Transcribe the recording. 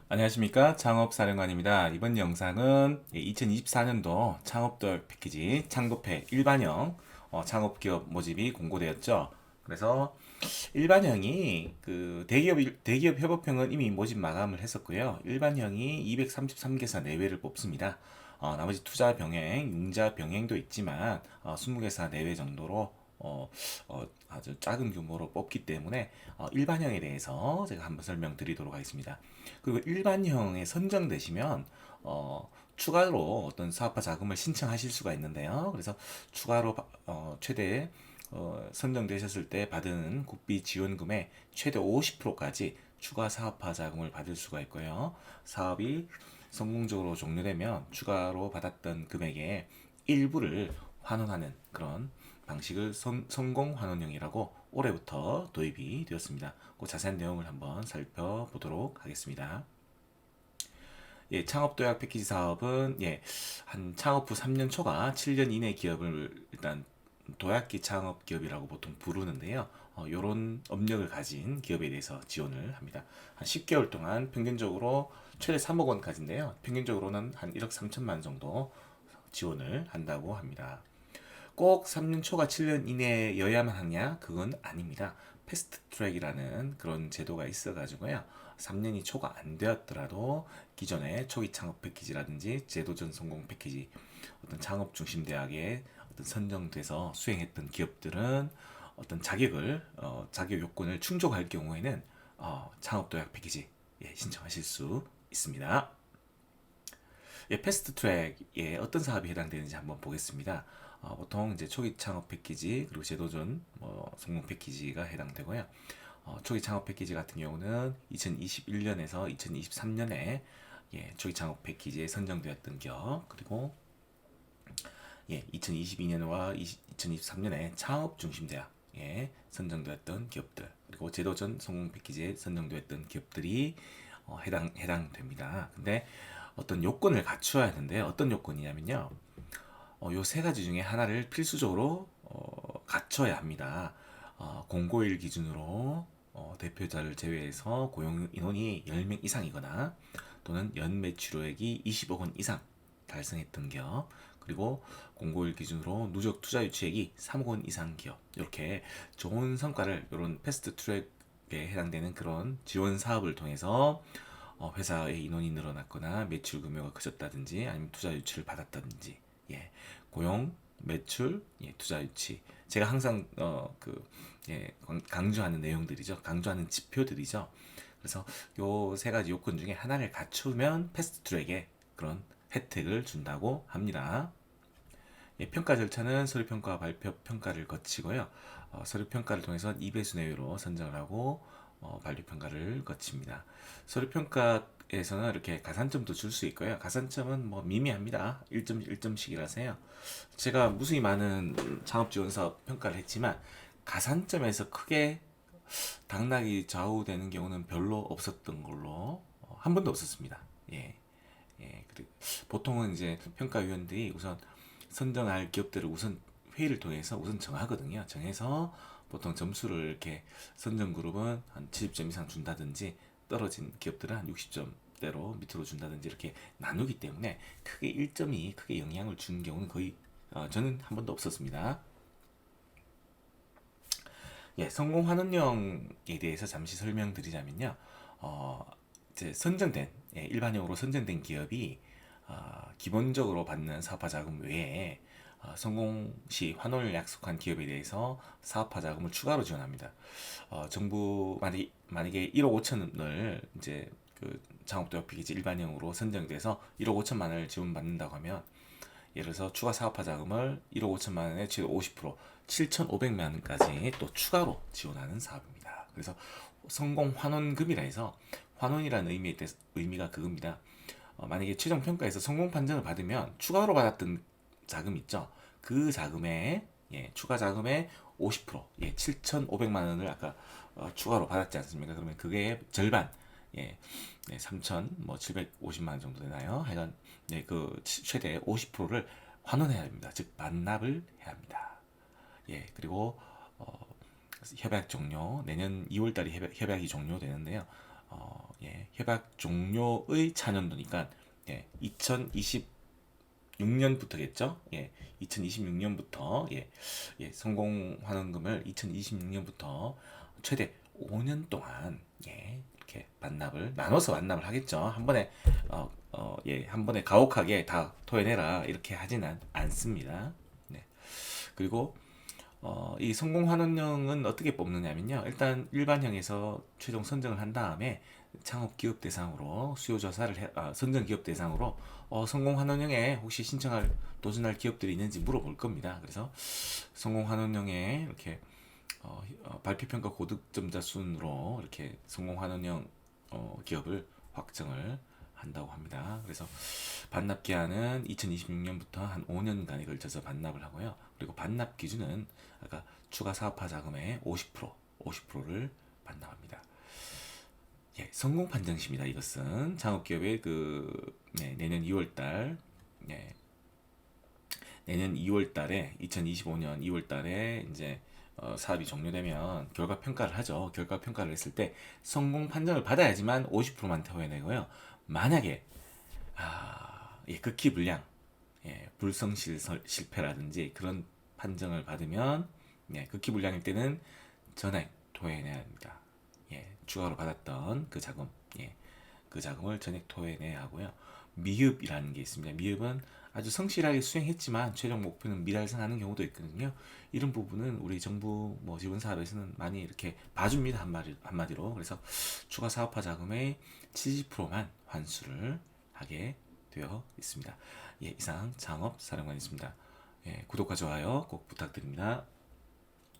안녕하십니까, 창업사령관입니다. 이번 영상은 2024년도 창업도약 패키지 창도패 일반형 창업기업 모집이 공고되었죠. 그래서 일반형이 그 대기업 협업형은 이미 모집 마감을 했었고요. 일반형이 233개사 내외를 뽑습니다. 나머지 투자 병행, 융자 병행도 있지만 20개사 내외 정도로 아주 작은 규모로 뽑기 때문에 일반형에 대해서 제가 한번 설명드리도록 하겠습니다. 그리고 일반형에 선정되시면 추가로 어떤 사업화 자금을 신청하실 수가 있는데요. 그래서 추가로 최대 선정되셨을 때 받은 국비 지원금의 최대 50%까지 추가 사업화 자금을 받을 수가 있고요. 사업이 성공적으로 종료되면 추가로 받았던 금액의 일부를 환원하는 그런 방식을 성공 환원형이라고 올해부터 도입이 되었습니다. 그 자세한 내용을 한번 살펴보도록 하겠습니다. 예, 창업 도약 패키지 사업은 한 창업 후 3년 초과 7년 이내 기업을 일단 도약기 창업 기업이라고 보통 부르는데요. 이런 업력을 가진 기업에 대해서 지원을 합니다. 한 10개월 동안 평균적으로 최대 3억 원까지인데요. 평균적으로는 한 1억 3천만 원 정도 지원을 한다고 합니다. 꼭 3년 초과 7년 이내여야만 하냐? 그건 아닙니다. 패스트 트랙이라는 그런 제도가 있어가지고요. 3년이 초과 안 되었더라도 기존의 초기 창업 패키지라든지 제도전 성공 패키지 어떤 창업 중심 대학에 어떤 선정돼서 수행했던 기업들은 어떤 자격 요건을 충족할 경우에는 창업 도약 패키지 신청하실 수 있습니다. 패스트 트랙에 어떤 사업이 해당되는지 한번 보겠습니다. 보통 이제 초기 창업 패키지 그리고 제도전 성공 패키지가 해당되고요. 초기 창업 패키지 같은 경우는 2021년에서 2023년에 초기 창업 패키지에 선정되었던 기업 그리고 2022년과 2023년에 창업 중심 대학에 선정되었던 기업들 그리고 제도전 성공 패키지에 선정되었던 기업들이 해당됩니다. 근데 어떤 요건을 갖추어야 하는데 어떤 요건이냐면요. 요 세 가지 중에 하나를 필수적으로 갖춰야 합니다. 공고일 기준으로 대표자를 제외해서 고용 인원이 10명 이상이거나 또는 연 매출액이 20억 원 이상 달성했던 기업 그리고 공고일 기준으로 누적 투자 유치액이 3억 원 이상 기업 이렇게 좋은 성과를 이런 패스트 트랙에 해당되는 그런 지원 사업을 통해서 회사의 인원이 늘어났거나 매출 규모가 커졌다든지 아니면 투자 유치를 받았다든지 고용, 매출, 투자 유치 제가 항상 강조하는 내용들이죠. 강조하는 지표들이죠. 그래서 요 세 가지 요건 중에 하나를 갖추면 패스트 트랙에 그런 혜택을 준다고 합니다. 평가 절차는 서류 평가와 발표 평가를 거치고요. 서류 평가를 통해서 2배수 내외로 선정을 하고 발표 평가를 거칩니다. 서류 평가에서는 이렇게 가산점도 줄 수 있고요. 가산점은 뭐 미미합니다. 1점 1점씩이라서요. 제가 무수히 많은 창업 지원 사업 평가를 했지만 가산점에서 크게 당락이 좌우되는 경우는 별로 없었던 걸로 한 번도 없었습니다. 그리고 보통은 이제 평가위원들이 우선 선정할 기업들을 우선 회의를 통해서 우선 정하거든요. 정해서 보통 점수를 이렇게 선정 그룹은 한 70점 이상 준다든지 떨어진 기업들은 한 60점대로 밑으로 준다든지 이렇게 나누기 때문에 크게 1점이 크게 영향을 준 경우는 거의 저는 한 번도 없었습니다. 성공 환원령에 대해서 잠시 설명드리자면요. 이제 일반형으로 선정된 기업이 기본적으로 받는 사업화 자금 외에 성공 시 환원을 약속한 기업에 대해서 사업화 자금을 추가로 지원합니다. 정부 만약에 1억 5천을 이제 그 창업도약 패키지 일반형으로 선정돼서 1억 5천만 원을 지원받는다고 하면 예를 들어서 추가 사업화 자금을 1억 5천만 원에 최대 50% 7,500만 원까지 또 추가로 지원하는 사업입니다. 그래서 성공 환원금이라 해서 환원이라는 의미가 그겁니다. 만약에 최종 평가에서 성공 판정을 받으면 추가로 받았던 자금 있죠. 그 자금의 추가 자금의 50% 7,500만 원을 아까 추가로 받았지 않습니까? 그러면 그게 절반 3천 뭐 750만 원 정도 되나요? 하여간 그 최대 50%를 환원해야 합니다. 즉 반납을 해야 합니다. 그리고 협약 종료 내년 2월 달에 협약이 종료되는데요. 협약 종료의 차년도니까 2026년부터겠죠? 2026년부터 성공환원금을 2026년부터 최대 5년 동안 이렇게 나눠서 반납을 하겠죠. 한 번에 가혹하게 다 토해내라 이렇게 하지는 않습니다. 네. 그리고 이 성공환원령은 어떻게 뽑느냐면요. 일단 일반형에서 최종 선정을 한 다음에 창업기업 대상으로 선정기업 대상으로 성공환원령에 혹시 도전할 기업들이 있는지 물어볼 겁니다. 그래서 성공환원령에 이렇게 발표평가 고득점자 순으로 이렇게 성공환원령 기업을 확정을 한다고 합니다. 그래서 반납 기한은 2026년부터 한 5년간에 걸쳐서 반납을 하고요. 그리고 반납 기준은 아까 추가 사업화 자금의 50%를 반납합니다. 성공 판정시입니다. 이것은 창업기업의 내년 2월달 내년 2월달에 2025년 2월달에 이제 사업이 종료되면 결과 평가를 하죠. 결과 평가를 했을 때 성공 판정을 받아야지만 50%만 토해내고요. 만약에 극히 불량, 불성실 실패라든지 그런 판정을 받으면 극히 불량일 때는 전액 토해내야 합니다. 추가로 받았던 그 자금을 전액 토해내야 하고요. 미흡이라는 게 있습니다. 미흡은 아주 성실하게 수행했지만 최종 목표는 미달성하는 경우도 있거든요. 이런 부분은 우리 정부 지원 사업에서는 많이 이렇게 봐줍니다. 한마디로. 그래서 추가 사업화 자금의 70%만 환수를 하게 되어 있습니다. 이상 창업 사령관이었습니다. 구독과 좋아요 꼭 부탁드립니다.